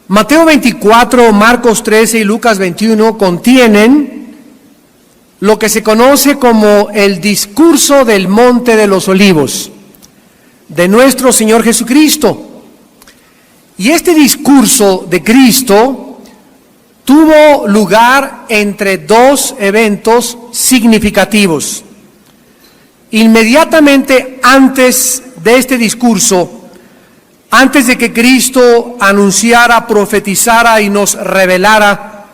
Mateo 24, Marcos 13 y Lucas 21 contienen lo que se conoce como el discurso del Monte de los Olivos de nuestro Señor Jesucristo. Y este discurso de Cristo tuvo lugar entre dos eventos significativos. Inmediatamente antes de este discurso, antes de que Cristo anunciara, profetizara y nos revelara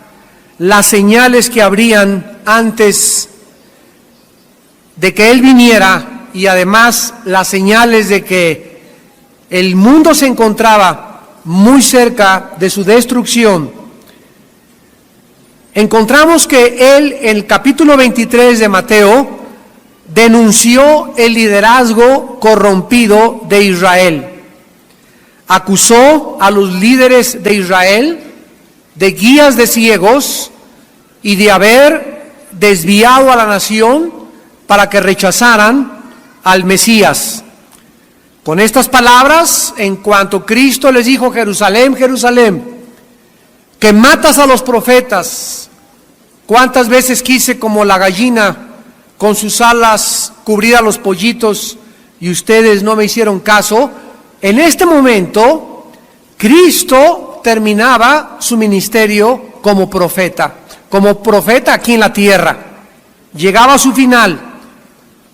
las señales que habrían antes de que Él viniera, y además las señales de que el mundo se encontraba muy cerca de su destrucción, encontramos que Él, en el capítulo 23 de Mateo, denunció el liderazgo corrompido de Israel. Acusó a los líderes de Israel de guías de ciegos y de haber desviado a la nación para que rechazaran al Mesías. Con estas palabras, en cuanto Cristo les dijo: Jerusalén, Jerusalén, que matas a los profetas, cuántas veces quise como la gallina con sus alas cubrir a los pollitos y ustedes no me hicieron caso. En este momento, Cristo terminaba su ministerio como profeta aquí en la tierra. Llegaba a su final,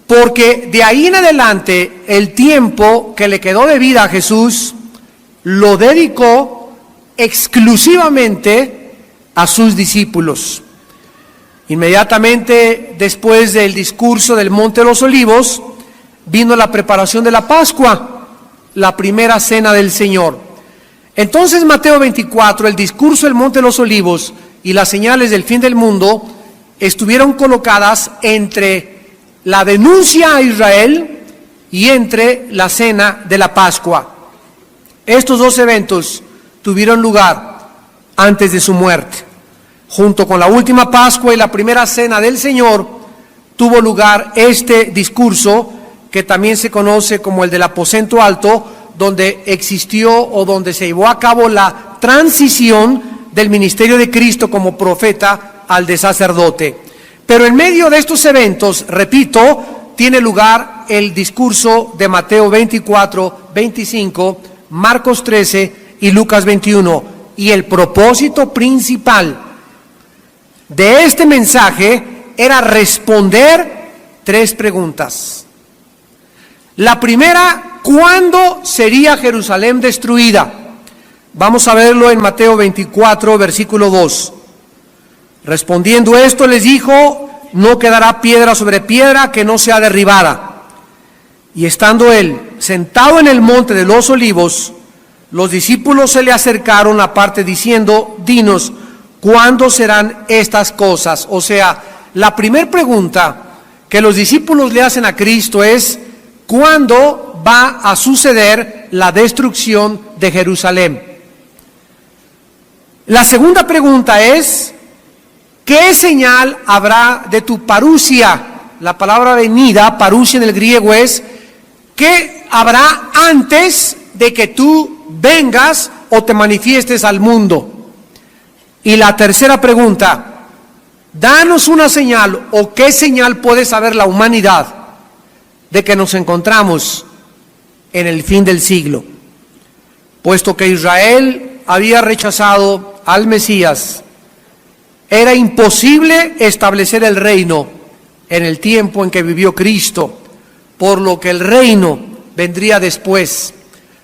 porque de ahí en adelante el tiempo que le quedó de vida a Jesús lo dedicó exclusivamente a sus discípulos. Inmediatamente después del discurso del Monte de los Olivos vino la preparación de la Pascua, la primera cena del Señor. Entonces Mateo 24, el discurso del Monte de los Olivos y las señales del fin del mundo estuvieron colocadas entre la denuncia a Israel y entre la cena de la Pascua. Estos dos eventos tuvieron lugar antes de su muerte. Junto con la última Pascua y la primera cena del Señor, tuvo lugar este discurso que también se conoce como el del aposento alto, donde existió o donde se llevó a cabo la transición del ministerio de Cristo como profeta al de sacerdote. Pero en medio de estos eventos, repito, tiene lugar el discurso de Mateo 24, 25, Marcos 13 y Lucas 21. Y el propósito principal de este mensaje era responder tres preguntas. La primera: ¿cuándo sería Jerusalén destruida? Vamos a verlo en Mateo 24, versículo 2. Respondiendo esto, les dijo: no quedará piedra sobre piedra que no sea derribada. Y estando él sentado en el monte de los Olivos, los discípulos se le acercaron aparte diciendo: dinos, ¿cuándo serán estas cosas? O sea, la primera pregunta que los discípulos le hacen a Cristo es: ¿cuándo va a suceder la destrucción de Jerusalén? La segunda pregunta es: ¿qué señal habrá de tu parusia? La palabra venida, parusia en el griego, es ¿qué habrá antes de que tú vengas o te manifiestes al mundo? Y la tercera pregunta: danos una señal, o qué señal puede saber la humanidad de que nos encontramos en el fin del siglo. Puesto que Israel había rechazado al Mesías, era imposible establecer el reino en el tiempo en que vivió Cristo, por lo que el reino vendría después.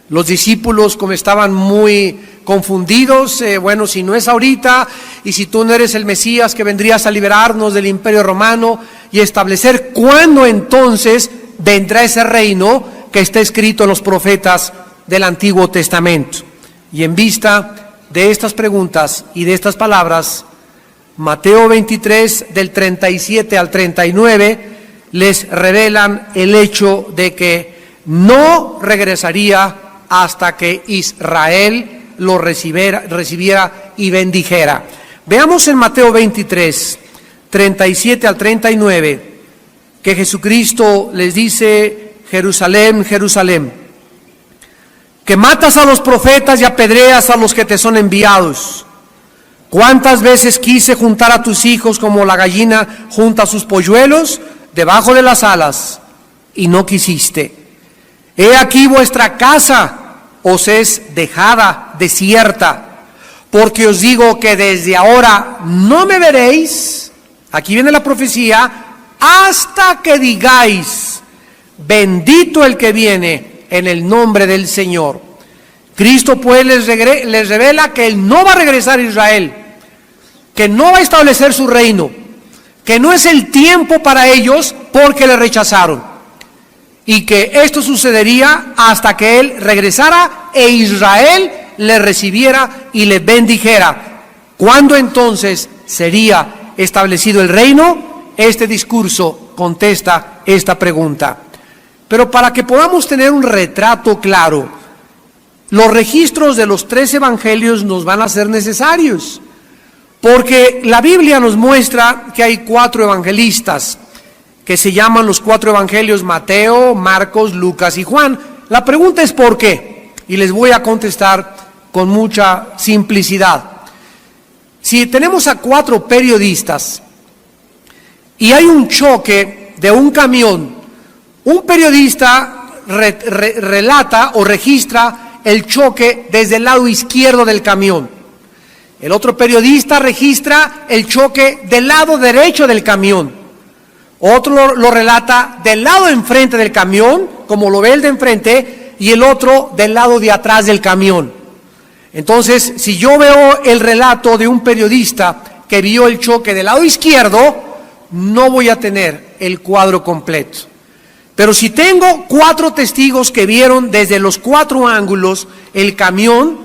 Los discípulos, como estaban muy confundidos, bueno, si no es ahorita, y si tú no eres el Mesías que vendrías a liberarnos del Imperio Romano y establecer cuándo entonces vendrá ese reino que está escrito en los profetas del Antiguo Testamento. Y en vista de estas preguntas y de estas palabras, Mateo 23, del 37 al 39, les revelan el hecho de que no regresaría hasta que Israel lo recibiera y bendijera. Veamos en Mateo 23, 37 al 39, que Jesucristo les dice: Jerusalén, Jerusalén, que matas a los profetas y apedreas a los que te son enviados. ¿Cuántas veces quise juntar a tus hijos como la gallina junta sus polluelos debajo de las alas, y no quisiste? He aquí vuestra casa os es dejada desierta, porque os digo que desde ahora no me veréis, aquí viene la profecía, hasta que digáis, bendito el que viene en el nombre del Señor. Cristo pues les revela que Él no va a regresar a Israel, que no va a establecer su reino, que no es el tiempo para ellos porque le rechazaron, y que esto sucedería hasta que Él regresara e Israel le recibiera y le bendijera. ¿Cuándo entonces sería establecido el reino? Este discurso contesta esta pregunta. Pero para que podamos tener un retrato claro, los registros de los 3 evangelios nos van a ser necesarios, porque la Biblia nos muestra que hay 4 evangelistas, que se llaman los 4 evangelios: Mateo, Marcos, Lucas y Juan. La pregunta es ¿por qué? Y les voy a contestar con mucha simplicidad. Si tenemos a 4 periodistas y hay un choque de un camión, un periodista relata o registra el choque desde el lado izquierdo del camión. El otro periodista registra el choque del lado derecho del camión. Otro lo relata del lado de enfrente del camión, como lo ve el de enfrente, y el otro del lado de atrás del camión. Entonces, si yo veo el relato de un periodista que vio el choque del lado izquierdo, no voy a tener el cuadro completo. Pero si tengo 4 testigos que vieron desde los 4 ángulos el camión,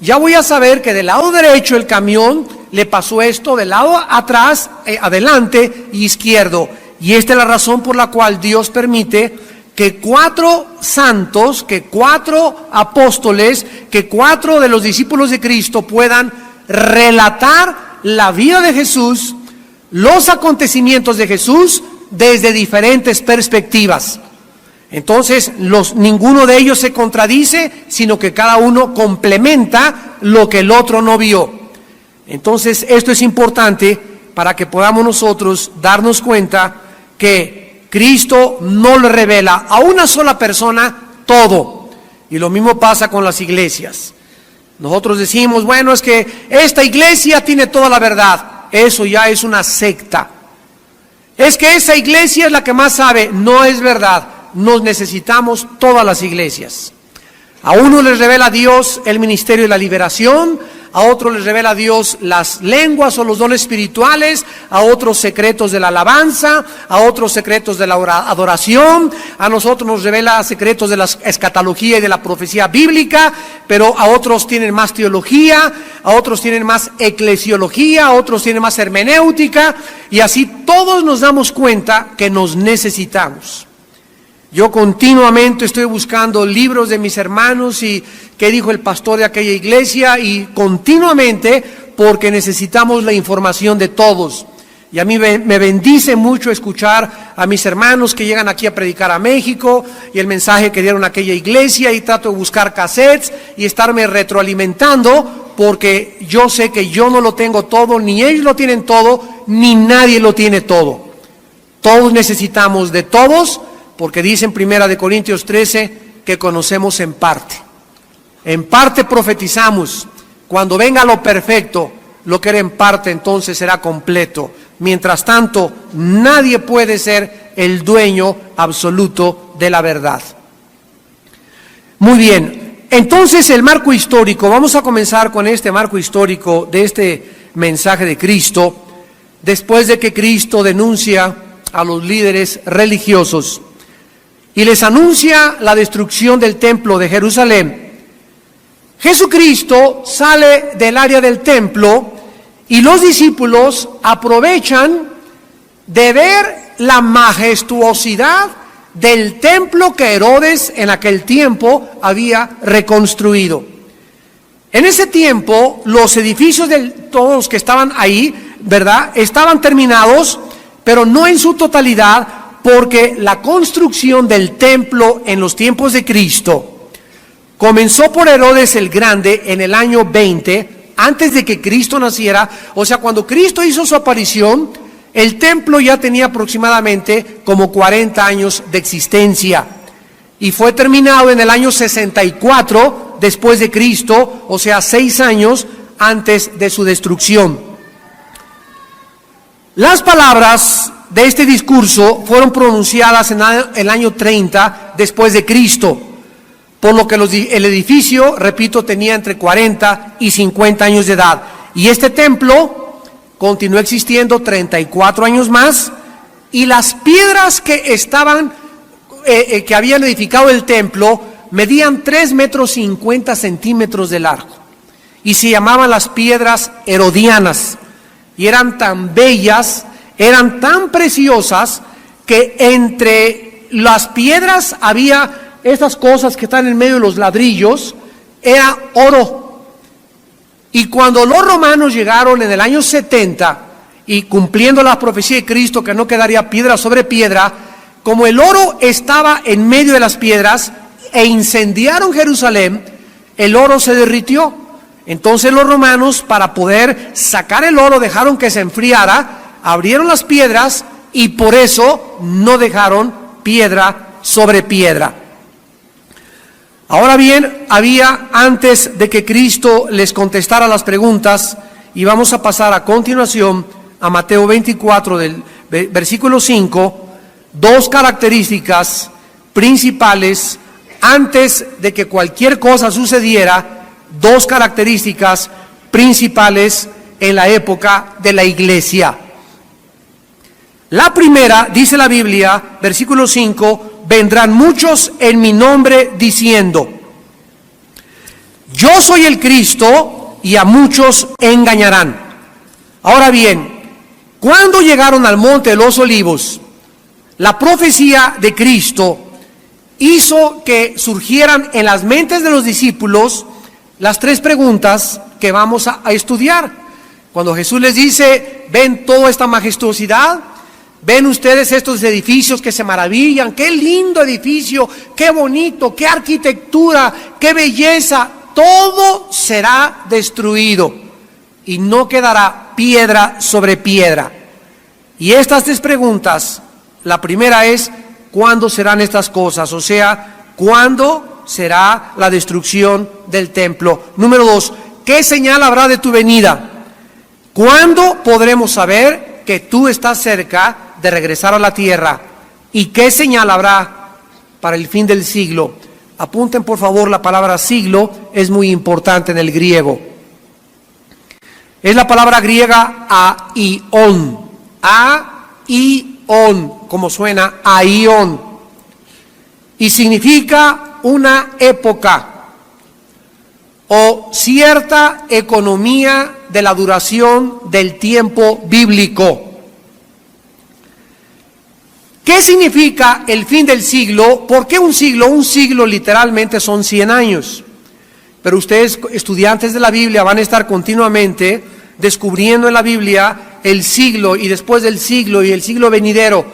ya voy a saber que del lado derecho el camión le pasó esto, del lado atrás, adelante y izquierdo. Y esta es la razón por la cual Dios permite que 4 santos, que 4 apóstoles, que 4 de los discípulos de Cristo puedan relatar la vida de Jesús, los acontecimientos de Jesús desde diferentes perspectivas. Entonces, ninguno de ellos se contradice, sino que cada uno complementa lo que el otro no vio. Entonces, esto es importante para que podamos nosotros darnos cuenta que Cristo no le revela a una sola persona todo. Y lo mismo pasa con las iglesias. Nosotros decimos, bueno, es que esta iglesia tiene toda la verdad. Eso ya es una secta. Es que esa iglesia es la que más sabe. No es verdad. Nos necesitamos todas las iglesias. A uno les revela Dios el ministerio de la liberación, a otro les revela Dios las lenguas o los dones espirituales, a otros secretos de la alabanza, a otros secretos de la adoración, a nosotros nos revela secretos de la escatología y de la profecía bíblica, pero a otros tienen más teología, a otros tienen más eclesiología, a otros tienen más hermenéutica, y así todos nos damos cuenta que nos necesitamos. Yo continuamente estoy buscando libros de mis hermanos y qué dijo el pastor de aquella iglesia, y continuamente, porque necesitamos la información de todos. Y a mí me bendice mucho escuchar a mis hermanos que llegan aquí a predicar a México y el mensaje que dieron a aquella iglesia, y trato de buscar cassettes y estarme retroalimentando, porque yo sé que yo no lo tengo todo, ni ellos lo tienen todo, ni nadie lo tiene todo. Todos necesitamos de todos, porque dice en 1 Corintios 13 que conocemos en parte. En parte profetizamos. Cuando venga lo perfecto, lo que era en parte entonces será completo. Mientras tanto, nadie puede ser el dueño absoluto de la verdad. Muy bien, entonces el marco histórico, vamos a comenzar con este marco histórico de este mensaje de Cristo, después de que Cristo denuncia a los líderes religiosos y les anuncia la destrucción del templo de Jerusalén. Jesucristo sale del área del templo y los discípulos aprovechan de ver la majestuosidad del templo que Herodes en aquel tiempo había reconstruido. En ese tiempo los edificios de todos los que estaban ahí, ¿verdad?, estaban terminados, pero no en su totalidad, porque la construcción del templo en los tiempos de Cristo Comenzó por Herodes el Grande en el año 20, antes de que Cristo naciera. O sea, cuando Cristo hizo su aparición, el templo ya tenía aproximadamente como 40 años de existencia. Y fue terminado en el año 64 después de Cristo, o sea, 6 años antes de su destrucción. Las palabras de este discurso fueron pronunciadas en el año 30 después de Cristo, por lo que el edificio, repito, tenía entre 40 y 50 años de edad. Y este templo continuó existiendo 34 años más, y las piedras que estaban que habían edificado el templo medían 3 metros 50 centímetros de largo y se llamaban las piedras herodianas, y eran tan bellas, eran tan preciosas, que entre las piedras había estas cosas que están en medio de los ladrillos, era oro. Y cuando los romanos llegaron en el año 70 y cumpliendo la profecía de Cristo que no quedaría piedra sobre piedra, como el oro estaba en medio de las piedras e incendiaron Jerusalén, el oro se derritió. Entonces los romanos, para poder sacar el oro, dejaron que se enfriara, abrieron las piedras y por eso no dejaron piedra sobre piedra. Ahora bien, había, antes de que Cristo les contestara las preguntas, y vamos a pasar a continuación a Mateo 24 del versículo 5, dos características principales antes de que cualquier cosa sucediera, dos características principales en la época de la iglesia. La primera, dice la Biblia, versículo 5, vendrán muchos en mi nombre diciendo, yo soy el Cristo, y a muchos engañarán. Ahora bien, cuando llegaron al monte de los Olivos, la profecía de Cristo hizo que surgieran en las mentes de los discípulos las tres preguntas que vamos a estudiar. Cuando Jesús les dice, ven toda esta majestuosidad, ven ustedes estos edificios que se maravillan, qué lindo edificio, qué bonito, qué arquitectura, qué belleza, todo será destruido y no quedará piedra sobre piedra. Y estas tres preguntas, la primera es, ¿cuándo serán estas cosas? O sea, ¿cuándo será la destrucción del templo? Número 2, ¿qué señal habrá de tu venida? ¿Cuándo podremos saber que tú estás cerca de regresar a la tierra? ¿Y qué señal habrá para el fin del siglo? Apunten por favor, la palabra siglo es muy importante en el griego. Es la palabra griega aion, como suena, aion, y significa una época o cierta economía de la duración del tiempo bíblico. ¿Qué significa el fin del siglo? ¿Por qué un siglo? Un siglo literalmente son 100 años. Pero ustedes, estudiantes de la Biblia, van a estar continuamente descubriendo en la Biblia el siglo y después del siglo y el siglo venidero.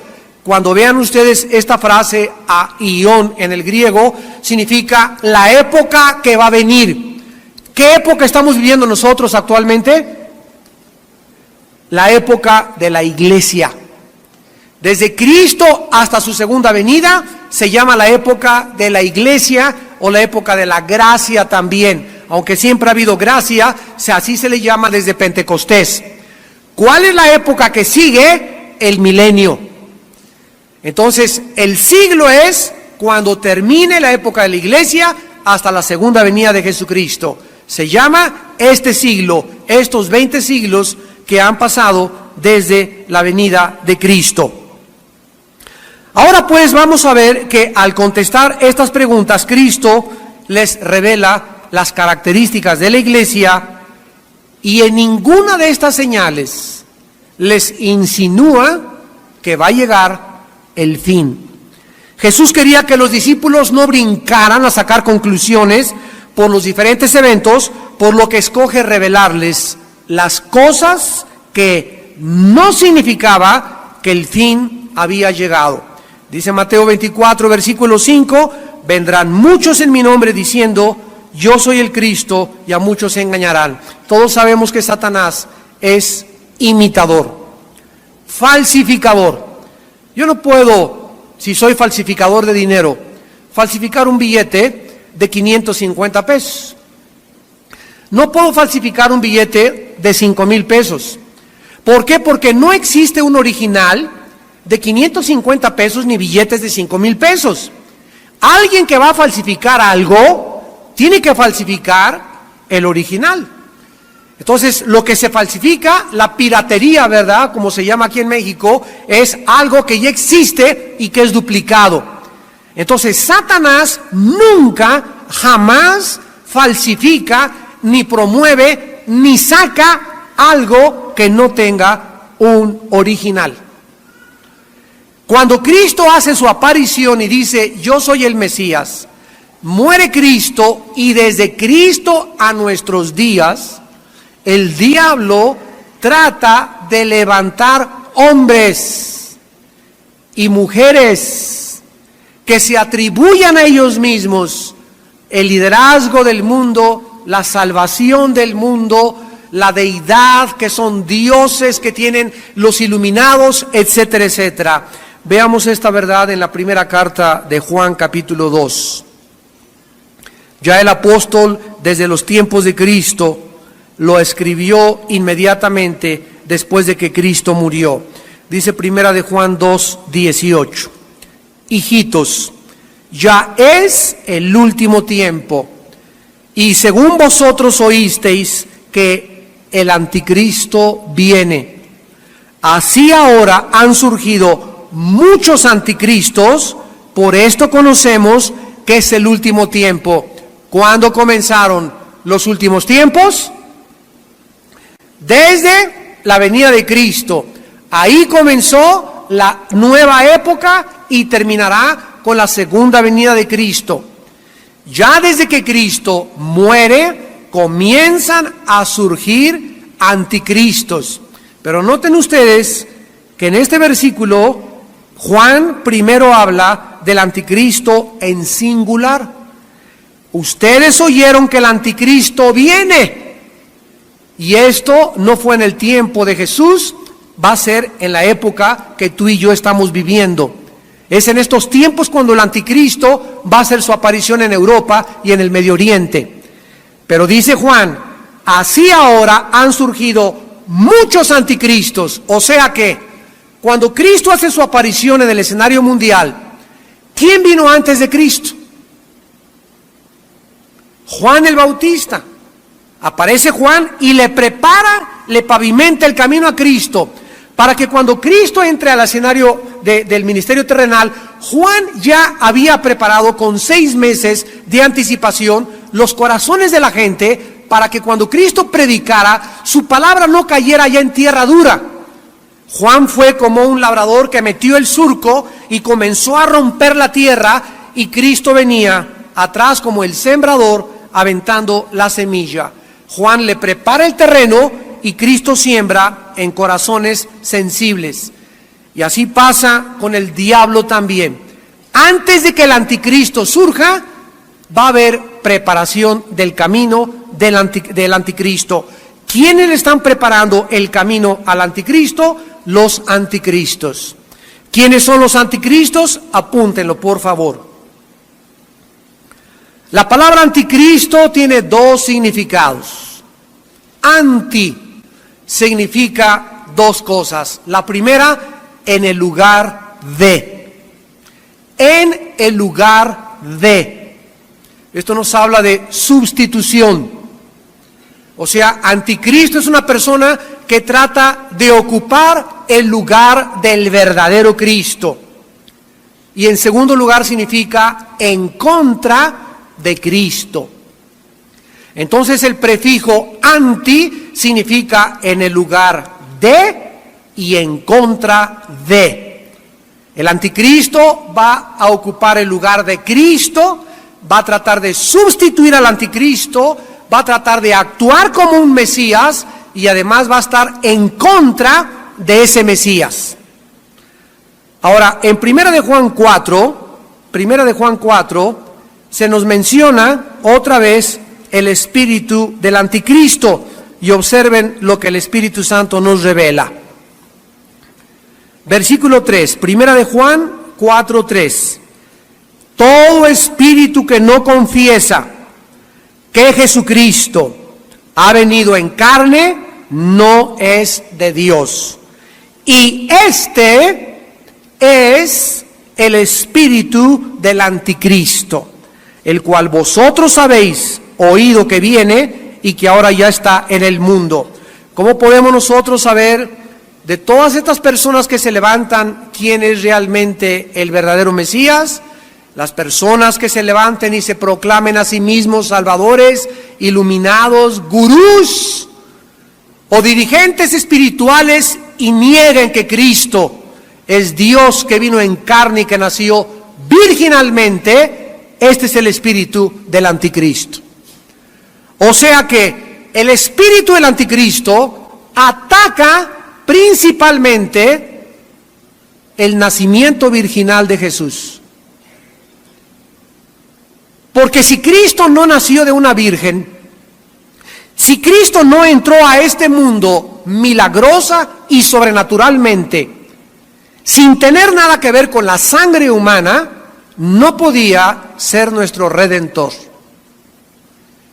Cuando vean ustedes esta frase aion en el griego, significa la época que va a venir. ¿Qué época estamos viviendo nosotros actualmente? La época de la iglesia. Desde Cristo hasta su segunda venida se llama la época de la iglesia o la época de la gracia también. Aunque siempre ha habido gracia, así se le llama desde Pentecostés. ¿Cuál es la época que sigue? El milenio. Entonces, el siglo es cuando termine la época de la iglesia hasta la segunda venida de Jesucristo. Se llama este siglo, estos 20 siglos que han pasado desde la venida de Cristo. Ahora pues vamos a ver que al contestar estas preguntas, Cristo les revela las características de la iglesia y en ninguna de estas señales les insinúa que va a llegar el fin. Jesús quería que los discípulos no brincaran a sacar conclusiones por los diferentes eventos, por lo que escoge revelarles las cosas que no significaba que el fin había llegado. Dice Mateo 24, versículo 5, vendrán muchos en mi nombre diciendo, yo soy el Cristo, y a muchos se engañarán. Todos sabemos que Satanás es imitador, falsificador. Yo no puedo, si soy falsificador de dinero, falsificar un billete de 550 pesos. No puedo falsificar un billete de 5,000 pesos. ¿Por qué? Porque no existe un original de 550 pesos ni billetes de 5,000 pesos. Alguien que va a falsificar algo, tiene que falsificar el original. Entonces, lo que se falsifica, la piratería, ¿verdad?, como se llama aquí en México, es algo que ya existe y que es duplicado. Entonces, Satanás nunca, jamás falsifica, ni promueve, ni saca algo que no tenga un original. Cuando Cristo hace su aparición y dice, yo soy el Mesías, muere Cristo, y desde Cristo a nuestros días, el diablo trata de levantar hombres y mujeres que se atribuyan a ellos mismos el liderazgo del mundo, la salvación del mundo, la deidad, que son dioses que tienen los iluminados, etcétera, etcétera. Veamos esta verdad en la primera carta de Juan, capítulo 2. Ya el apóstol, desde los tiempos de Cristo, lo escribió inmediatamente después de que Cristo murió. Dice primera de Juan 2, 18. Hijitos, ya es el último tiempo, y según vosotros oísteis que el anticristo viene, así ahora han surgido muchos anticristos. Por esto conocemos que es el último tiempo. ¿Cuándo comenzaron los últimos tiempos? Desde la venida de Cristo. Ahí comenzó la nueva época y terminará con la segunda venida de Cristo. Ya desde que Cristo muere, comienzan a surgir anticristos. Pero noten ustedes que en este versículo Juan primero habla del anticristo en singular. Ustedes oyeron que el anticristo viene, y esto no fue en el tiempo de Jesús, va a ser en la época que tú y yo estamos viviendo. Es en estos tiempos cuando el anticristo va a hacer su aparición en Europa y en el Medio Oriente. Pero dice Juan, así ahora han surgido muchos anticristos. O sea que cuando Cristo hace su aparición en el escenario mundial, ¿quién vino antes de Cristo? Juan el Bautista. Aparece Juan y le prepara, le pavimenta el camino a Cristo, para que cuando Cristo entre al escenario del ministerio terrenal, Juan ya había preparado con 6 meses de anticipación los corazones de la gente, para que cuando Cristo predicara, su palabra no cayera ya en tierra dura. Juan fue como un labrador que metió el surco y comenzó a romper la tierra, y Cristo venía atrás como el sembrador aventando la semilla. Juan le prepara el terreno y Cristo siembra en corazones sensibles. Y así pasa con el diablo también. Antes de que el anticristo surja, va a haber preparación del camino del anticristo. ¿Quiénes le están preparando el camino al anticristo? Los anticristos. ¿Quiénes son los anticristos? Apúntenlo, por favor. La palabra anticristo tiene 2 significados. Anti significa 2 cosas. La primera, en el lugar de. En el lugar de. Esto nos habla de sustitución. O sea, anticristo es una persona que trata de ocupar el lugar del verdadero Cristo. Y en segundo lugar significa en contra de Cristo. Entonces el prefijo anti significa en el lugar de y en contra de. El anticristo va a ocupar el lugar de Cristo, va a tratar de sustituir al anticristo, va a tratar de actuar como un Mesías, y además va a estar en contra de ese Mesías. Ahora, en Primera de Juan 4, se nos menciona otra vez el espíritu del anticristo. Y observen lo que el Espíritu Santo nos revela. Versículo 3, Primera de Juan 4:3. Todo espíritu que no confiesa que Jesucristo ha venido en carne, no es de Dios. Y este es el espíritu del anticristo, el cual vosotros habéis oído que viene y que ahora ya está en el mundo. ¿Cómo podemos nosotros saber de todas estas personas que se levantan quién es realmente el verdadero Mesías? Las personas que se levanten y se proclamen a sí mismos salvadores, iluminados, gurús o dirigentes espirituales y nieguen que Cristo es Dios que vino en carne y que nació virginalmente, este es el espíritu del anticristo. O sea que el espíritu del anticristo ataca principalmente el nacimiento virginal de Jesús. Porque si Cristo no nació de una virgen, si Cristo no entró a este mundo milagrosa y sobrenaturalmente, sin tener nada que ver con la sangre humana, no podía ser nuestro Redentor.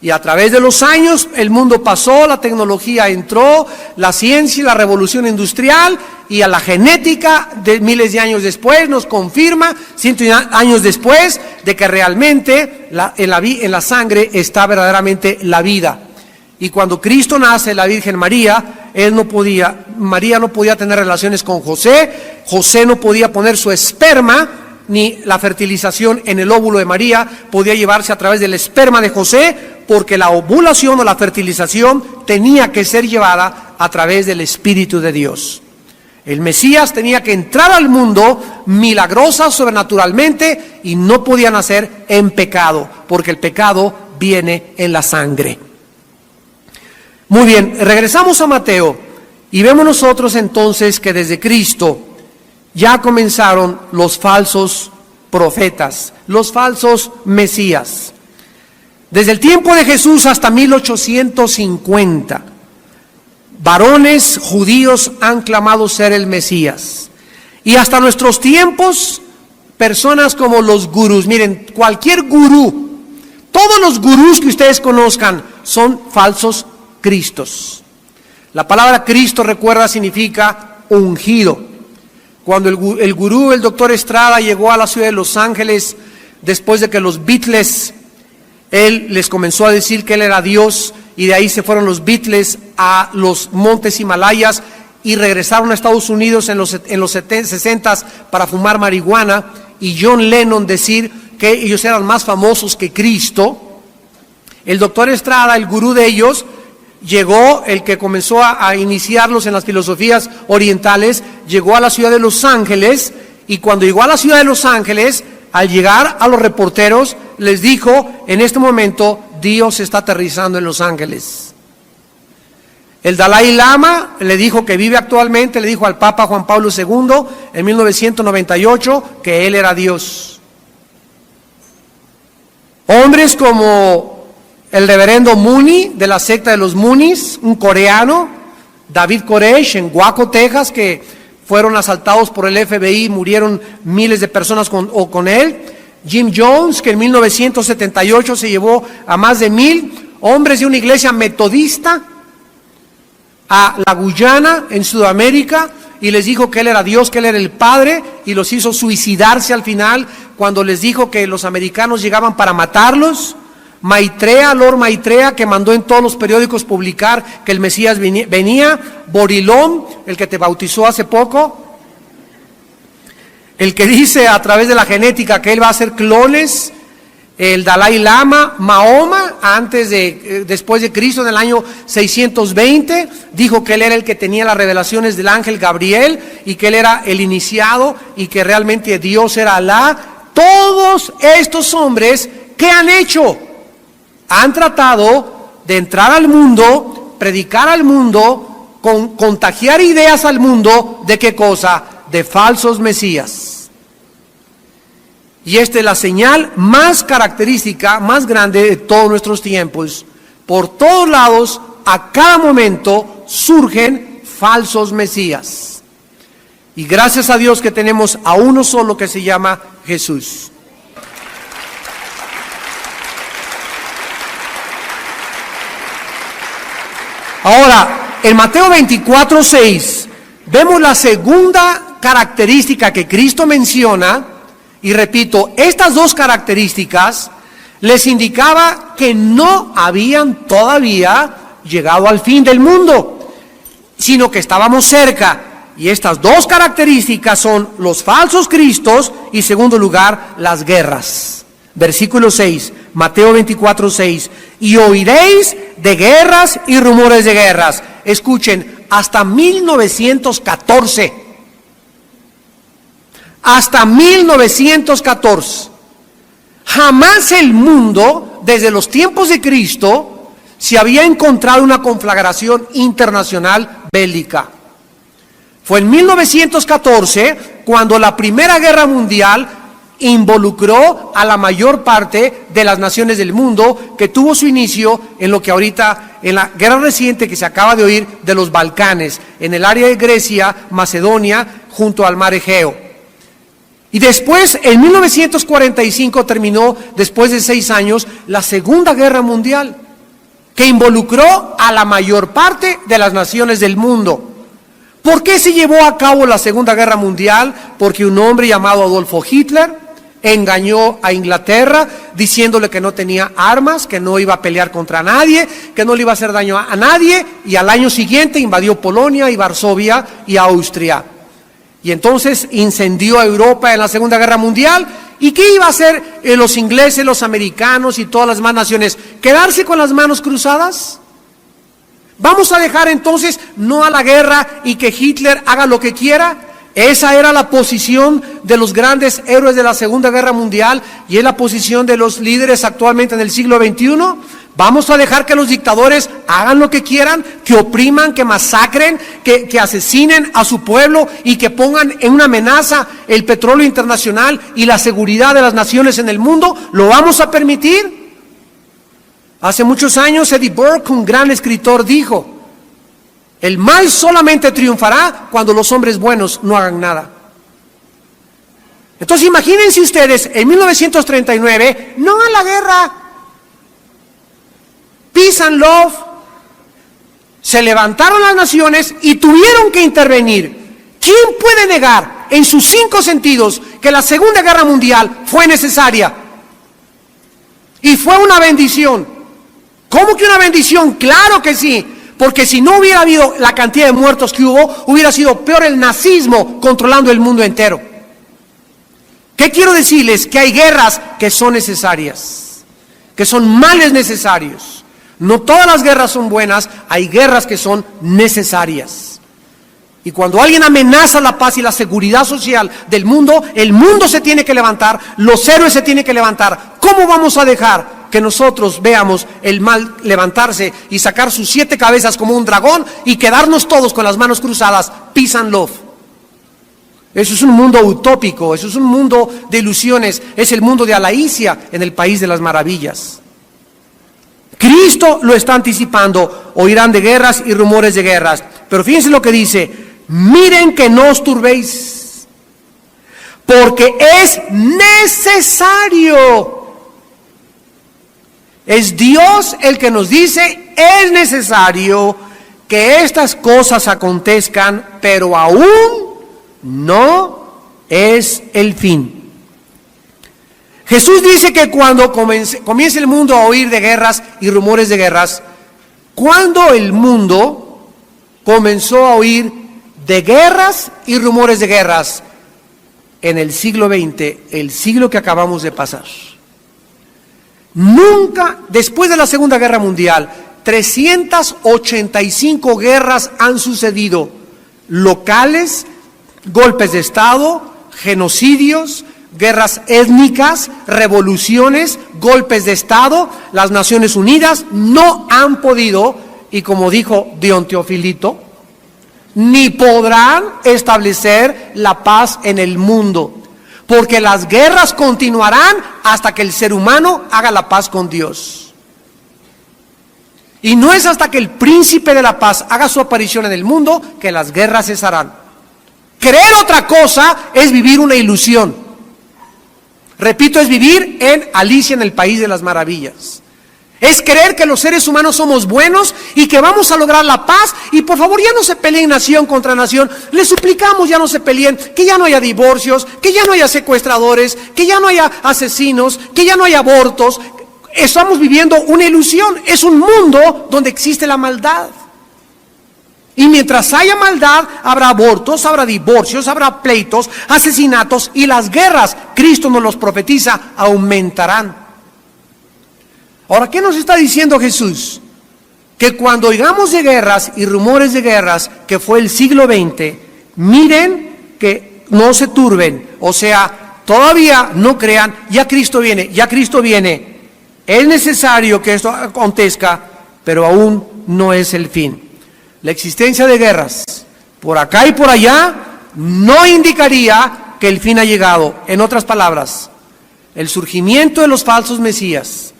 Y a través de los años el mundo pasó, la tecnología entró, la ciencia y la revolución industrial, y a la genética de miles de años después nos confirma, cientos de años después, de que realmente en la sangre está verdaderamente la vida. Y cuando Cristo nace, la Virgen María, María no podía tener relaciones con José, José no podía poner su esperma, ni la fertilización en el óvulo de María podía llevarse a través del esperma de José, porque la ovulación o la fertilización tenía que ser llevada a través del Espíritu de Dios. El Mesías tenía que entrar al mundo milagrosa, sobrenaturalmente, y no podía nacer en pecado, porque el pecado viene en la sangre. Muy bien, regresamos a Mateo y vemos nosotros entonces que desde Cristo ya comenzaron los falsos profetas, los falsos mesías. Desde el tiempo de Jesús hasta 1850, varones judíos han clamado ser el Mesías. Y hasta nuestros tiempos, personas como los gurús, miren, cualquier gurú, todos los gurús que ustedes conozcan son falsos cristos. La palabra Cristo, recuerda, significa ungido. Cuando el gurú, el doctor Estrada, llegó a la ciudad de Los Ángeles, después de que los Beatles, él les comenzó a decir que él era Dios, y de ahí se fueron los Beatles a los montes Himalayas y regresaron a Estados Unidos en los 60 para fumar marihuana, y John Lennon decir que ellos eran más famosos que Cristo. El doctor Estrada, el gurú de ellos, llegó, el que comenzó a iniciarlos en las filosofías orientales, llegó a la ciudad de Los Ángeles, y cuando llegó a la ciudad de Los Ángeles, al llegar a los reporteros, les dijo: en este momento Dios está aterrizando en Los Ángeles. El Dalai Lama le dijo que vive actualmente, le dijo al Papa Juan Pablo II en 1998 que él era Dios. Hombres como el reverendo Mooney, de la secta de los Moonies, un coreano, David Koresh, en Waco, Texas, que fueron asaltados por el FBI, murieron miles de personas con él. Jim Jones, que en 1978 se llevó a más de 1,000 hombres de una iglesia metodista a la Guyana, en Sudamérica, y les dijo que él era Dios, que él era el Padre, y los hizo suicidarse al final, cuando les dijo que los americanos llegaban para matarlos. Maitreya, Lord Maitreya, que mandó en todos los periódicos publicar que el Mesías venía. Borilón, el que te bautizó hace poco, el que dice a través de la genética que él va a hacer clones. El Dalai Lama, Mahoma, después de Cristo, en el año 620, dijo que él era el que tenía las revelaciones del ángel Gabriel, y que él era el iniciado, y que realmente Dios era Alá. Todos estos hombres, ¿qué han hecho? Han tratado de entrar al mundo, predicar al mundo, contagiar ideas al mundo, ¿de qué cosa? De falsos mesías. Y esta es la señal más característica, más grande de todos nuestros tiempos. Por todos lados, a cada momento, surgen falsos mesías. Y gracias a Dios que tenemos a uno solo que se llama Jesús. Ahora, en Mateo 24:6, vemos la segunda característica que Cristo menciona, y repito, estas dos características les indicaba que no habían todavía llegado al fin del mundo, sino que estábamos cerca. Y estas dos características son los falsos cristos y, en segundo lugar, las guerras. Versículo 6, Mateo 24:6. Y oiréis de guerras y rumores de guerras. Escuchen, hasta 1914. Hasta 1914. Jamás el mundo, desde los tiempos de Cristo, se había encontrado una conflagración internacional bélica. Fue en 1914 cuando la Primera Guerra Mundial involucró a la mayor parte de las naciones del mundo, que tuvo su inicio en lo que ahorita, en la guerra reciente que se acaba de oír de los Balcanes, en el área de Grecia, Macedonia, junto al mar Egeo. Y después, en 1945, terminó, después de 6 años, la Segunda Guerra Mundial, que involucró a la mayor parte de las naciones del mundo. ¿Por qué se llevó a cabo la Segunda Guerra Mundial? Porque un hombre llamado Adolfo Hitler engañó a Inglaterra diciéndole que no tenía armas, que no iba a pelear contra nadie, que no le iba a hacer daño a nadie, y al año siguiente invadió Polonia y Varsovia y Austria. Y entonces incendió a Europa en la Segunda Guerra Mundial. ¿Y qué iba a hacer los ingleses, los americanos y todas las demás naciones? ¿Quedarse con las manos cruzadas? ¿Vamos a dejar entonces no a la guerra y que Hitler haga lo que quiera? Esa era la posición de los grandes héroes de la Segunda Guerra Mundial y es la posición de los líderes actualmente en el siglo XXI. ¿Vamos a dejar que los dictadores hagan lo que quieran, que opriman, que masacren, que asesinen a su pueblo y que pongan en una amenaza el petróleo internacional y la seguridad de las naciones en el mundo? ¿Lo vamos a permitir? Hace muchos años Eddie Burke, un gran escritor, dijo: el mal solamente triunfará cuando los hombres buenos no hagan nada. Entonces imagínense ustedes, en 1939, no a la guerra, peace and love, se levantaron las naciones y tuvieron que intervenir. ¿Quién puede negar en sus 5 sentidos que la Segunda Guerra Mundial fue necesaria? Y fue una bendición. ¿Cómo que una bendición? Claro que sí, porque si no hubiera habido la cantidad de muertos que hubo, hubiera sido peor el nazismo controlando el mundo entero. ¿Qué quiero decirles? Que hay guerras que son necesarias, que son males necesarios. No todas las guerras son buenas, hay guerras que son necesarias. Y cuando alguien amenaza la paz y la seguridad social del mundo, el mundo se tiene que levantar, los héroes se tienen que levantar. ¿Cómo vamos a dejar que nosotros veamos el mal levantarse y sacar sus 7 cabezas como un dragón y quedarnos todos con las manos cruzadas? Peace and love. Eso es un mundo utópico, eso es un mundo de ilusiones, es el mundo de Alicia en el país de las maravillas. Cristo lo está anticipando: oirán de guerras y rumores de guerras. Pero fíjense lo que dice: miren que no os turbéis, porque es necesario. Es Dios el que nos dice: es necesario que estas cosas acontezcan, pero aún no es el fin. Jesús dice que cuando comience el mundo a oír de guerras y rumores de guerras, cuando el mundo comenzó a oír de guerras y rumores de guerras, en el siglo XX, el siglo que acabamos de pasar. Nunca, después de la Segunda Guerra Mundial, 385 guerras han sucedido, locales, golpes de Estado, genocidios, guerras étnicas, revoluciones, golpes de Estado. Las Naciones Unidas no han podido, y como dijo Dion Teofilito, ni podrán establecer la paz en el mundo, porque las guerras continuarán hasta que el ser humano haga la paz con Dios. Y no es hasta que el príncipe de la paz haga su aparición en el mundo que las guerras cesarán. Creer otra cosa es vivir una ilusión. Repito, es vivir en Alicia en el País de las Maravillas. Es creer que los seres humanos somos buenos y que vamos a lograr la paz. Y por favor, ya no se peleen nación contra nación. Les suplicamos, ya no se peleen, que ya no haya divorcios, que ya no haya secuestradores, que ya no haya asesinos, que ya no haya abortos. Estamos viviendo una ilusión. Es un mundo donde existe la maldad. Y mientras haya maldad, habrá abortos, habrá divorcios, habrá pleitos, asesinatos, y las guerras, Cristo nos los profetiza, aumentarán. Ahora, ¿qué nos está diciendo Jesús? Que cuando oigamos de guerras y rumores de guerras, que fue el siglo XX, miren que no se turben, o sea, todavía no crean, ya Cristo viene, ya Cristo viene. Es necesario que esto acontezca, pero aún no es el fin. La existencia de guerras por acá y por allá no indicaría que el fin ha llegado. En otras palabras, el surgimiento de los falsos mesías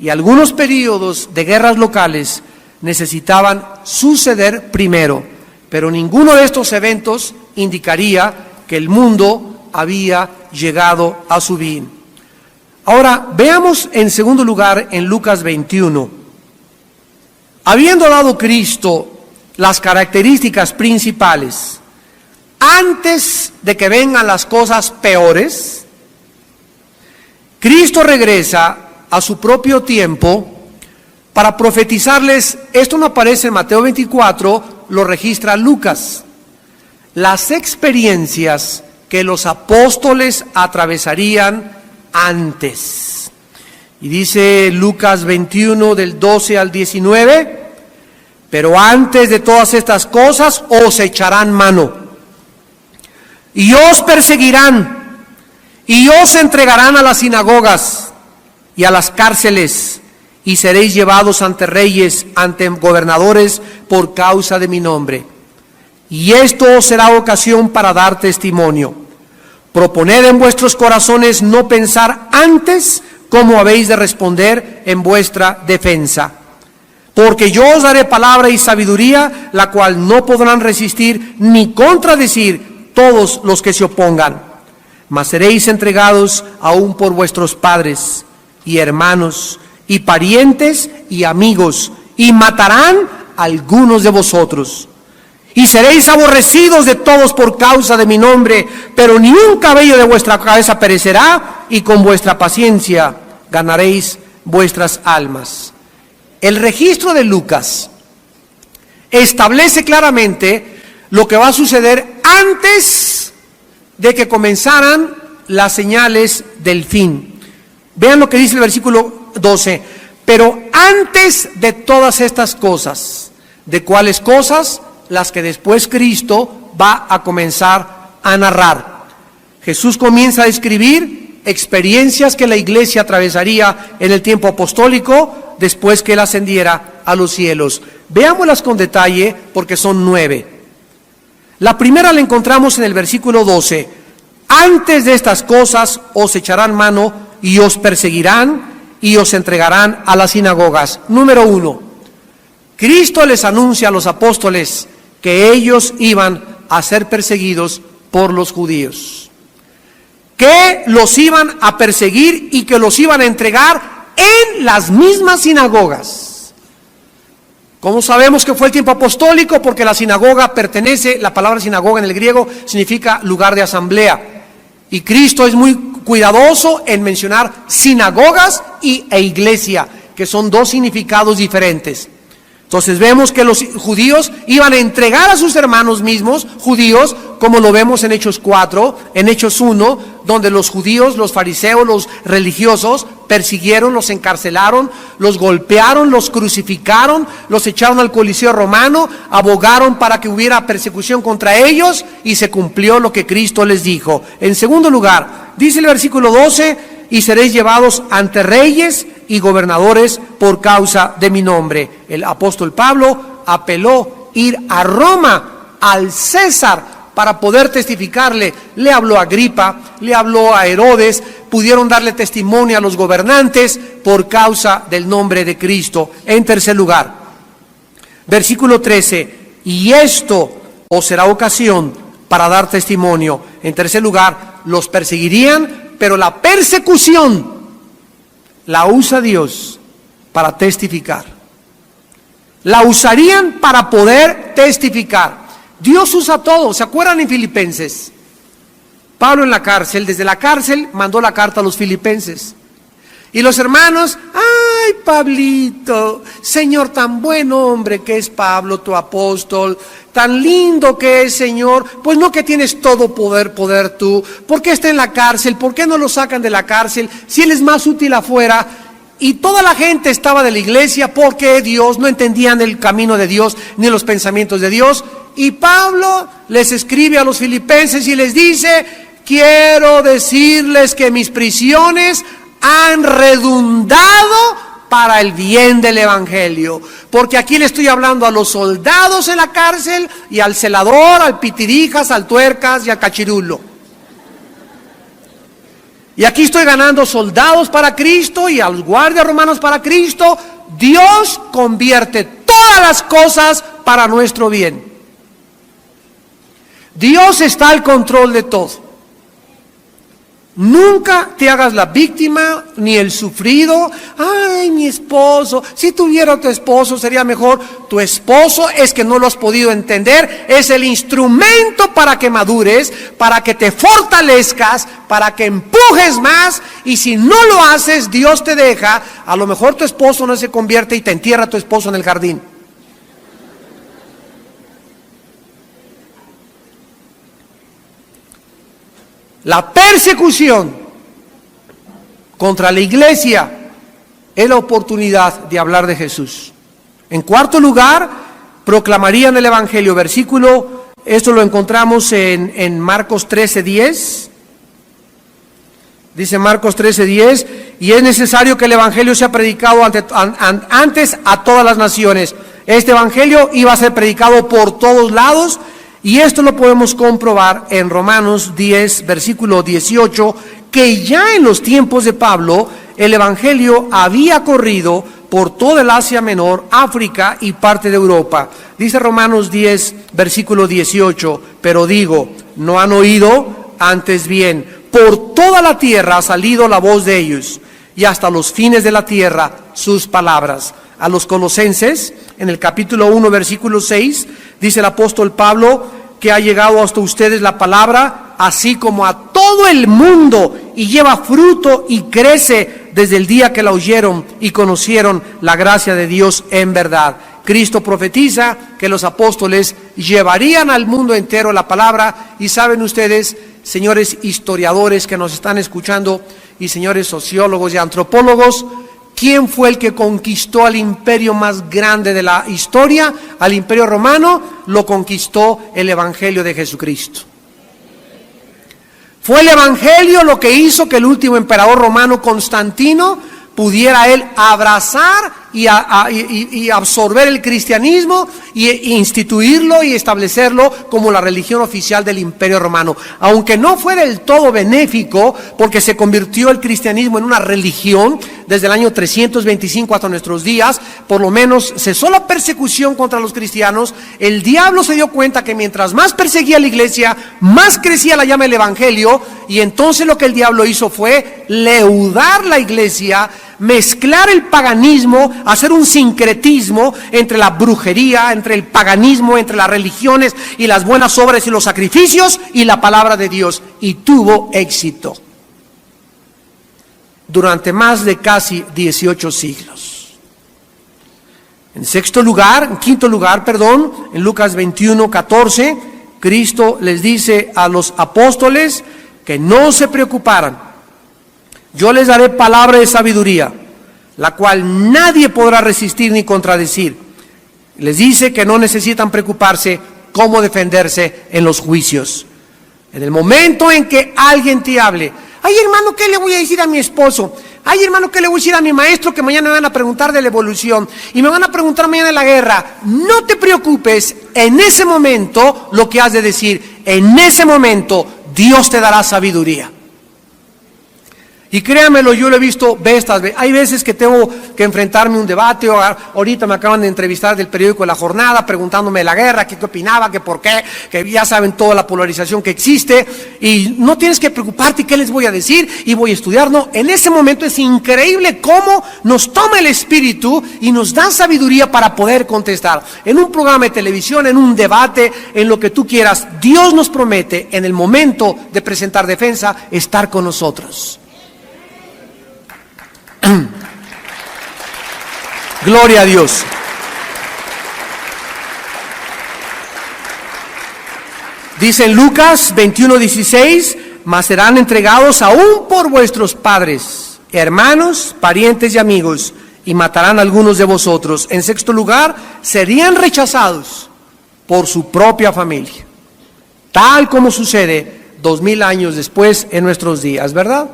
y algunos periodos de guerras locales necesitaban suceder primero, pero ninguno de estos eventos indicaría que el mundo había llegado a su fin. Ahora, veamos en segundo lugar en Lucas 21. Habiendo dado Cristo las características principales, antes de que vengan las cosas peores, Cristo regresa a su propio tiempo para profetizarles. Esto no aparece en Mateo 24, lo registra Lucas. Las experiencias que los apóstoles atravesarían antes. Y dice Lucas 21 del 12 al 19, pero antes de todas estas cosas os echarán mano, y os perseguirán, y os entregarán a las sinagogas y a las cárceles, y seréis llevados ante reyes, ante gobernadores, por causa de mi nombre. Y esto os será ocasión para dar testimonio. Proponed en vuestros corazones no pensar antes cómo habéis de responder en vuestra defensa. Porque yo os daré palabra y sabiduría, la cual no podrán resistir ni contradecir todos los que se opongan. Mas seréis entregados aún por vuestros padres y hermanos y parientes y amigos, y matarán a algunos de vosotros. Y seréis aborrecidos de todos por causa de mi nombre, pero ni un cabello de vuestra cabeza perecerá, y con vuestra paciencia ganaréis vuestras almas. El registro de Lucas establece claramente lo que va a suceder antes de que comenzaran las señales del fin. Vean lo que dice el versículo 12. Pero antes de todas estas cosas, ¿de cuáles cosas? Las que después Cristo va a comenzar a narrar. Jesús comienza a describir experiencias que la iglesia atravesaría en el tiempo apostólico después que él ascendiera a los cielos. Veámoslas con detalle porque son 9. La primera la encontramos en el versículo 12. Antes de estas cosas os echarán mano y os perseguirán y os entregarán a las sinagogas. Número 1. Cristo les anuncia a los apóstoles que ellos iban a ser perseguidos por los judíos, que los iban a perseguir y que los iban a entregar en las mismas sinagogas. ¿Cómo sabemos que fue el tiempo apostólico? Porque la sinagoga pertenece, la palabra sinagoga en el griego significa lugar de asamblea, y Cristo es muy cuidadoso en mencionar sinagogas e iglesia, que son dos significados diferentes. Entonces vemos que los judíos iban a entregar a sus hermanos mismos, judíos, como lo vemos en Hechos 4, en Hechos 1, donde los judíos, los fariseos, los religiosos, persiguieron, los encarcelaron, los golpearon, los crucificaron, los echaron al Coliseo romano, abogaron para que hubiera persecución contra ellos, y se cumplió lo que Cristo les dijo. En segundo lugar, dice el versículo 12, y seréis llevados ante reyes y gobernadores por causa de mi nombre. El apóstol Pablo apeló ir a Roma, al César, para poder testificarle. Le habló a Agripa, le habló a Herodes, pudieron darle testimonio a los gobernantes por causa del nombre de Cristo. En tercer lugar, versículo 13, y esto os será ocasión para dar testimonio. En tercer lugar, los perseguirían, pero la persecución la usa Dios para testificar. La usarían para poder testificar. Dios usa todo. ¿Se acuerdan en Filipenses? Pablo en la cárcel, desde la cárcel mandó la carta a los filipenses. Y los hermanos, ay Pablito, Señor, tan buen hombre que es Pablo, tu apóstol, tan lindo que es, Señor, pues no que tienes todo poder tú, ¿por qué está en la cárcel? ¿Por qué no lo sacan de la cárcel? Si él es más útil afuera. Y toda la gente estaba de la iglesia porque Dios, no entendían el camino de Dios ni los pensamientos de Dios. Y Pablo les escribe a los filipenses y les dice, quiero decirles que mis prisiones han redundado para el bien del evangelio, porque aquí le estoy hablando a los soldados en la cárcel y al celador, al pitirijas, al tuercas y al cachirulo. Y aquí estoy ganando soldados para Cristo y a los guardias romanos para Cristo. Dios convierte todas las cosas para nuestro bien. Dios está al control de todo. Nunca te hagas la víctima ni el sufrido. Ay, mi esposo, si tuviera tu esposo sería mejor. Tu esposo es que no lo has podido entender. Es el instrumento para que madures, para que te fortalezcas, para que empujes más. Y si no lo haces, Dios te deja. A lo mejor tu esposo no se convierte y te entierra tu esposo en el jardín. La persecución contra la iglesia es la oportunidad de hablar de Jesús. En cuarto lugar, proclamarían el evangelio. Versículo, esto lo encontramos en Marcos 13:10. Dice Marcos 13:10, y es necesario que el evangelio sea predicado antes a todas las naciones. Este evangelio iba a ser predicado por todos lados. Y esto lo podemos comprobar en Romanos 10, versículo 18, que ya en los tiempos de Pablo, el evangelio había corrido por toda el Asia Menor, África y parte de Europa. Dice Romanos 10, versículo 18, pero digo, no han oído, antes bien, por toda la tierra ha salido la voz de ellos, y hasta los fines de la tierra sus palabras. A los Colosenses, en el capítulo 1, versículo 6, dice el apóstol Pablo que ha llegado hasta ustedes la palabra, así como a todo el mundo, y lleva fruto y crece desde el día que la oyeron y conocieron la gracia de Dios en verdad. Cristo profetiza que los apóstoles llevarían al mundo entero la palabra, y saben ustedes, señores historiadores que nos están escuchando, y señores sociólogos y antropólogos, ¿quién fue el que conquistó al imperio más grande de la historia? Al imperio romano lo conquistó el evangelio de Jesucristo. Fue el evangelio lo que hizo que el último emperador romano, Constantino, pudiera él abrazar y absorber el cristianismo e instituirlo y establecerlo como la religión oficial del imperio romano. Aunque no fue del todo benéfico, porque se convirtió el cristianismo en una religión desde el año 325 hasta nuestros días, por lo menos cesó la persecución contra los cristianos. El diablo se dio cuenta que mientras más perseguía a la iglesia, más crecía la llama del evangelio, y entonces lo que el diablo hizo fue leudar la iglesia, mezclar el paganismo, hacer un sincretismo entre la brujería, entre el paganismo, entre las religiones y las buenas obras y los sacrificios y la palabra de Dios, y tuvo éxito durante más de casi 18 siglos. En quinto lugar, en Lucas 21:14, Cristo les dice a los apóstoles que no se preocuparan. Yo les daré palabra de sabiduría, la cual nadie podrá resistir ni contradecir. Les dice que no necesitan preocuparse cómo defenderse en los juicios. En el momento en que alguien te hable, ay hermano, ¿qué le voy a decir a mi esposo? Ay hermano, ¿qué le voy a decir a mi maestro que mañana me van a preguntar de la evolución? Y me van a preguntar mañana de la guerra. No te preocupes en ese momento lo que has de decir. en ese momento Dios te dará sabiduría. Y créamelo, yo lo he visto hay veces que tengo que enfrentarme a un debate, o ahorita me acaban de entrevistar del periódico La Jornada, preguntándome de la guerra, qué opinaba, que por qué, que ya saben toda la polarización que existe, y no tienes que preocuparte qué les voy a decir, y voy a estudiar, no, en ese momento es increíble cómo nos toma el Espíritu y nos da sabiduría para poder contestar. En un programa de televisión, en un debate, en lo que tú quieras, Dios nos promete, en el momento de presentar defensa, estar con nosotros. Gloria a Dios. Dice en Lucas 21:16, mas serán entregados aún por vuestros padres, hermanos, parientes y amigos, y matarán a algunos de vosotros. En sexto lugar, serían rechazados por su propia familia, tal como sucede 2000 años después en nuestros días, ¿verdad?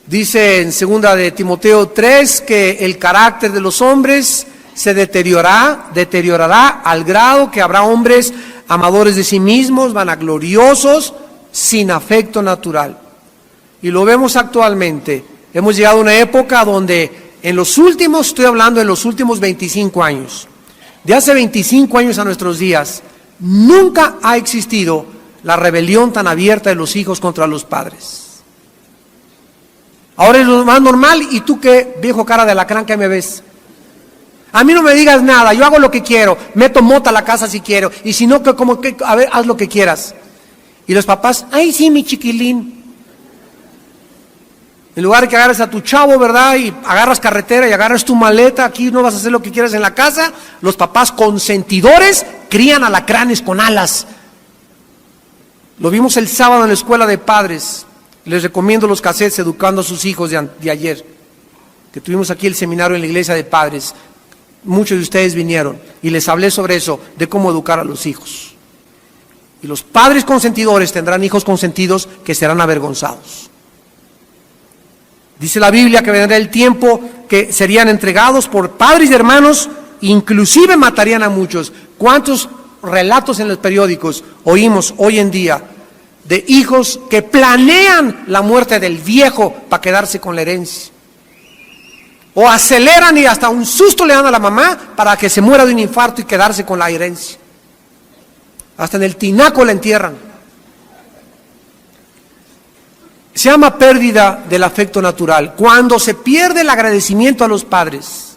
Dice en 2 de Timoteo 3 que el carácter de los hombres se deteriorará al grado que habrá hombres amadores de sí mismos, vanagloriosos, sin afecto natural. Y lo vemos actualmente. Hemos llegado a una época donde estoy hablando en los últimos 25 años, de hace 25 años a nuestros días, nunca ha existido la rebelión tan abierta de los hijos contra los padres. Ahora es lo más normal, y tú qué viejo cara de alacrán que me ves. A mí no me digas nada, yo hago lo que quiero, meto mota a la casa si quiero, y si no, a ver, haz lo que quieras. Y los papás, ay sí, mi chiquilín. En lugar de que agarres a tu chavo, ¿verdad? Y agarras carretera y agarras tu maleta, aquí no vas a hacer lo que quieras en la casa. Los papás consentidores crían alacranes con alas. Lo vimos el sábado en la escuela de padres. Les recomiendo los cassettes Educando a sus hijos de ayer, que tuvimos aquí el seminario en la iglesia de padres. Muchos de ustedes vinieron y les hablé sobre eso, de cómo educar a los hijos. Y los padres consentidores tendrán hijos consentidos que serán avergonzados. Dice la Biblia que vendrá el tiempo que serían entregados por padres y hermanos, inclusive matarían a muchos. ¿Cuántos relatos en los periódicos oímos hoy en día de hijos que planean la muerte del viejo para quedarse con la herencia? O aceleran y hasta un susto le dan a la mamá para que se muera de un infarto y quedarse con la herencia. Hasta en el tinaco la entierran. Se llama pérdida del afecto natural. Cuando se pierde el agradecimiento a los padres.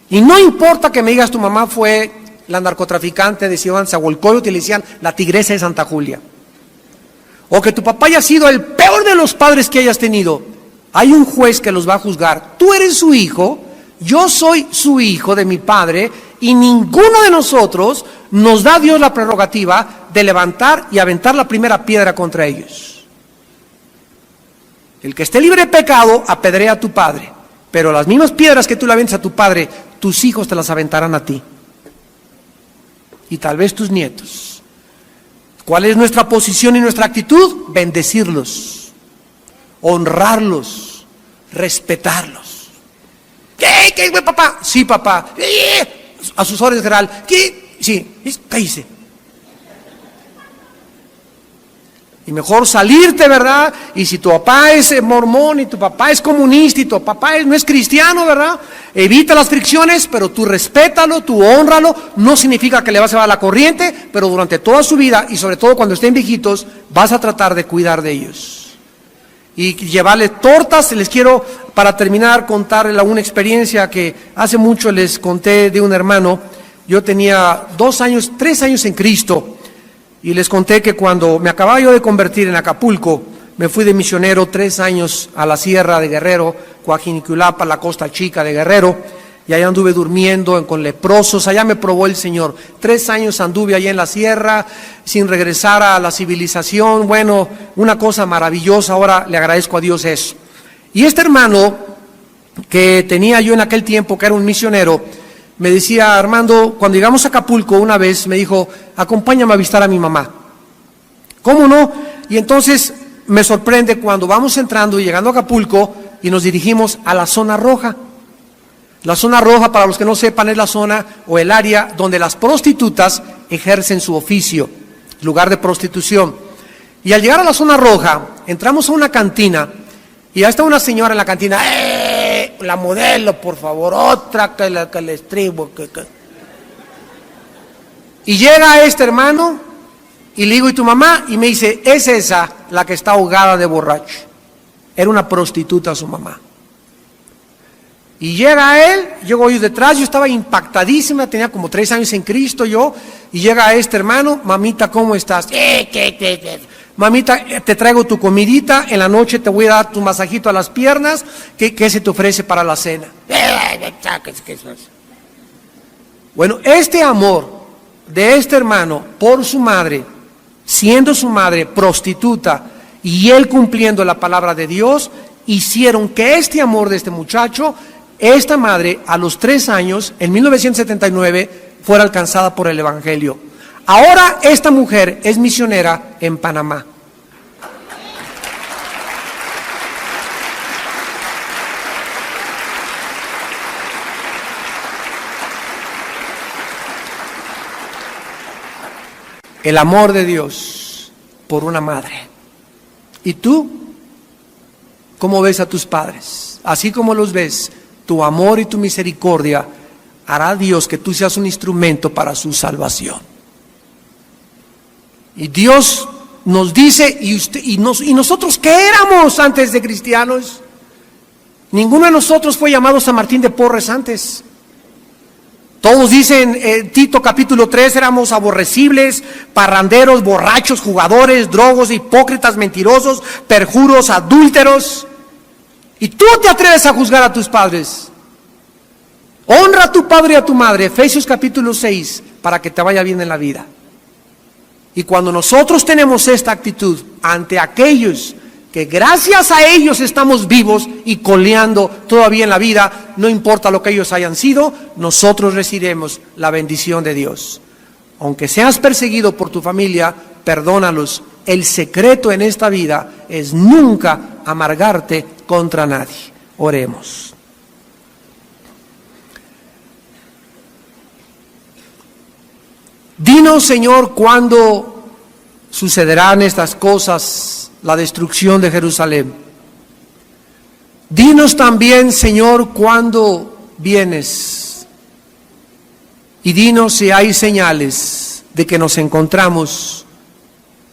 Y no importa que me digas tu mamá fue la narcotraficante de Zahualcóyotl y le decían la tigresa de Santa Julia. O que tu papá haya sido el peor de los padres que hayas tenido. Hay un juez que los va a juzgar. Tú eres su hijo, yo soy su hijo de mi padre, y ninguno de nosotros nos da Dios la prerrogativa de levantar y aventar la primera piedra contra ellos. El que esté libre de pecado, apedrea a tu padre. Pero las mismas piedras que tú le aventas a tu padre, tus hijos te las aventarán a ti. Y tal vez tus nietos. ¿Cuál es nuestra posición y nuestra actitud? Bendecirlos, honrarlos, respetarlos. ¿Qué, papá? Sí, papá. A sus órdenes, general. ¿Qué? Sí, cállese. Y mejor salirte, ¿verdad? Y si tu papá es mormón y tu papá es comunista y tu papá no es cristiano, ¿verdad? Evita las fricciones, pero tú respétalo, tú honralo. No significa que le vas a llevar la corriente, pero durante toda su vida y sobre todo cuando estén viejitos, vas a tratar de cuidar de ellos. Y llevarles tortas. Les quiero, para terminar, contar una experiencia que hace mucho les conté de un hermano. Yo tenía 3 años en Cristo. Y les conté que cuando me acababa yo de convertir en Acapulco, me fui de misionero 3 años a la sierra de Guerrero, Coajiniculapa, la Costa Chica de Guerrero, y allá anduve durmiendo con leprosos. Allá me probó el Señor. 3 años anduve allá en la sierra, sin regresar a la civilización. Bueno, una cosa maravillosa. Ahora le agradezco a Dios eso. Y este hermano que tenía yo en aquel tiempo, que era un misionero, me decía: Armando, cuando llegamos a Acapulco una vez, me dijo: acompáñame a visitar a mi mamá. ¿Cómo no? Y entonces me sorprende cuando vamos entrando y llegando a Acapulco y nos dirigimos a la zona roja. La zona roja, para los que no sepan, es la zona o el área donde las prostitutas ejercen su oficio. lugar de prostitución. Y al llegar a la zona roja, entramos a una cantina y ya está una señora en la cantina, la modelo, por favor, otra que le estribo. Y llega este hermano y le digo, ¿y tu mamá? Y me dice, es esa la que está ahogada de borracho. Era una prostituta su mamá. Y llega él, llego yo detrás, yo estaba impactadísima, tenía como 3 años en Cristo yo, y llega este hermano, mamita, ¿cómo estás? Mamita, te traigo tu comidita, en la noche te voy a dar tu masajito a las piernas, ¿qué se te ofrece para la cena? Bueno, este amor de este hermano por su madre, siendo su madre prostituta, y él cumpliendo la palabra de Dios, hicieron que este amor de este muchacho, esta madre a los 3 años, en 1979, fuera alcanzada por el Evangelio. Ahora esta mujer es misionera en Panamá. El amor de Dios por una madre. ¿Y tú? ¿Cómo ves a tus padres? Así como los ves, tu amor y tu misericordia hará Dios que tú seas un instrumento para su salvación. Y Dios nos dice, ¿y nosotros qué éramos antes de cristianos? Ninguno de nosotros fue llamado San Martín de Porres antes. Todos dicen, Tito capítulo 3, éramos aborrecibles, parranderos, borrachos, jugadores, drogos, hipócritas, mentirosos, perjuros, adúlteros. Y tú te atreves a juzgar a tus padres. Honra a tu padre y a tu madre, Efesios capítulo 6, para que te vaya bien en la vida. Y cuando nosotros tenemos esta actitud ante aquellos que gracias a ellos estamos vivos y coleando todavía en la vida, no importa lo que ellos hayan sido, nosotros recibiremos la bendición de Dios. Aunque seas perseguido por tu familia, perdónalos. El secreto en esta vida es nunca amargarte contra nadie. Oremos. Dinos, Señor, cuándo sucederán estas cosas, la destrucción de Jerusalén. Dinos también, Señor, cuándo vienes. Y dinos si hay señales de que nos encontramos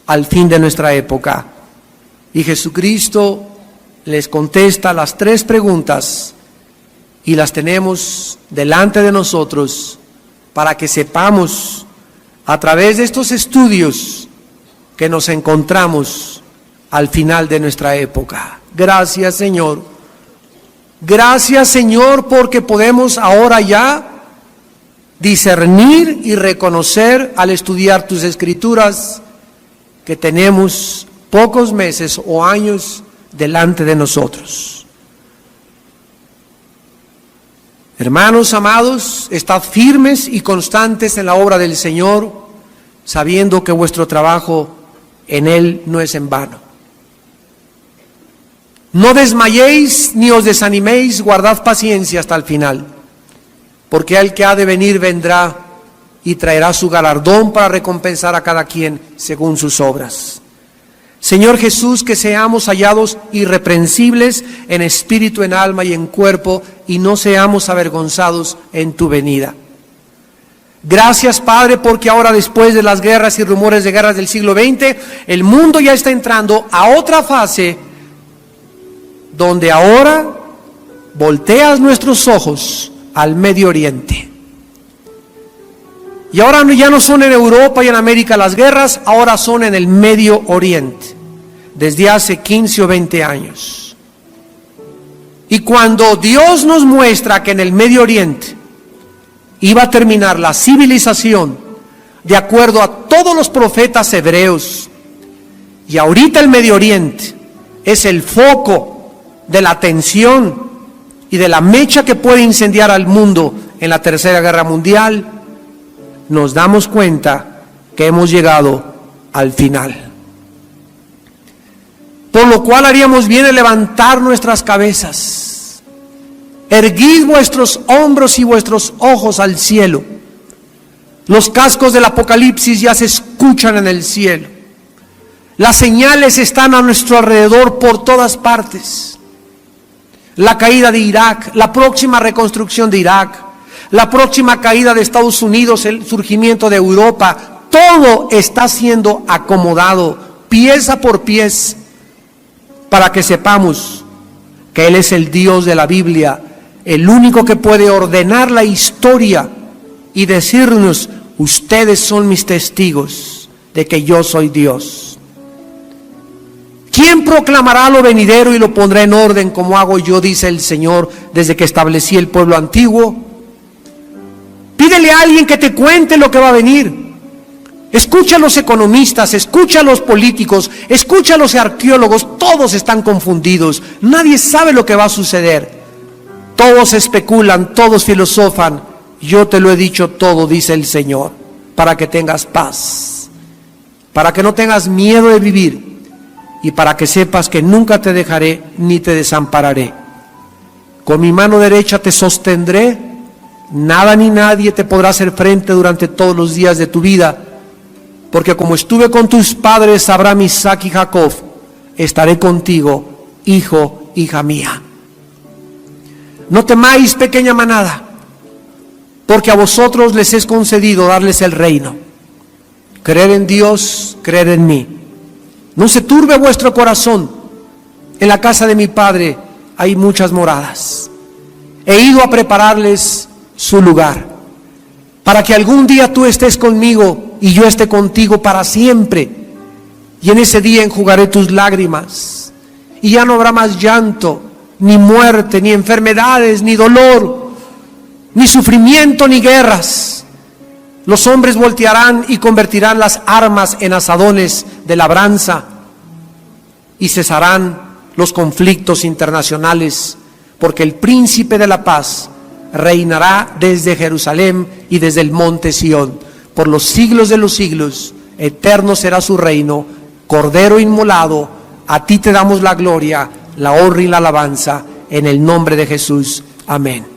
al fin de nuestra época. Y Jesucristo les contesta las 3 preguntas y las tenemos delante de nosotros para que sepamos a través de estos estudios que nos encontramos al final de nuestra época. Gracias, Señor. Gracias, Señor, porque podemos ahora ya discernir y reconocer al estudiar tus escrituras que tenemos pocos meses o años delante de nosotros. Hermanos amados, estad firmes y constantes en la obra del Señor, sabiendo que vuestro trabajo en Él no es en vano. No desmayéis ni os desaniméis, guardad paciencia hasta el final, porque el que ha de venir vendrá y traerá su galardón para recompensar a cada quien según sus obras. Señor Jesús, que seamos hallados irreprensibles en espíritu, en alma y en cuerpo, y no seamos avergonzados en tu venida. Gracias, Padre, porque ahora, después de las guerras y rumores de guerras del siglo XX, el mundo ya está entrando a otra fase, donde ahora volteas nuestros ojos al Medio Oriente. Y ahora ya no son en Europa y en América las guerras, ahora son en el Medio Oriente, desde hace 15 o 20 años. Y cuando Dios nos muestra que en el Medio Oriente iba a terminar la civilización, de acuerdo a todos los profetas hebreos, y ahorita el Medio Oriente es el foco de la atención y de la mecha que puede incendiar al mundo en la Tercera Guerra Mundial, nos damos cuenta que hemos llegado al final. Por lo cual haríamos bien en levantar nuestras cabezas, erguid vuestros hombros y vuestros ojos al cielo, Los cascos del Apocalipsis ya se escuchan en el cielo. Las señales están a nuestro alrededor por todas partes. La caída de Irak, la próxima reconstrucción de Irak, la próxima caída de Estados Unidos, el surgimiento de Europa, todo está siendo acomodado pieza por pieza para que sepamos que Él es el Dios de la Biblia, el único que puede ordenar la historia y decirnos: ustedes son mis testigos de que yo soy Dios. ¿Quién proclamará lo venidero y lo pondrá en orden como hago yo, dice el Señor, desde que establecí el pueblo antiguo? Pídele a alguien que te cuente lo que va a venir. Escucha a los economistas, escucha a los políticos, escucha a los arqueólogos, todos están confundidos, nadie sabe lo que va a suceder. Todos especulan, todos filosofan. Yo te lo he dicho todo, dice el Señor, para que tengas paz, para que no tengas miedo de vivir y para que sepas que nunca te dejaré ni te desampararé. Con mi mano derecha te sostendré, nada ni nadie te podrá hacer frente durante todos los días de tu vida, porque como estuve con tus padres, Abraham, Isaac y Jacob, estaré contigo, hijo, hija mía. No temáis, pequeña manada, porque a vosotros les es concedido darles el reino. Creer en Dios, creer en mí. No se turbe vuestro corazón. En la casa de mi Padre hay muchas moradas. He ido a prepararles su lugar, para que algún día tú estés conmigo y yo esté contigo para siempre. Y en ese día enjugaré tus lágrimas, y ya no habrá más llanto, ni muerte, ni enfermedades, ni dolor, ni sufrimiento, ni guerras. Los hombres voltearán y convertirán las armas en asadones de labranza, y cesarán los conflictos internacionales, porque el príncipe de la paz reinará desde Jerusalén y desde el monte Sión. Por los siglos de los siglos, eterno será su reino. Cordero inmolado, a ti te damos la gloria, la honra y la alabanza, en el nombre de Jesús. Amén.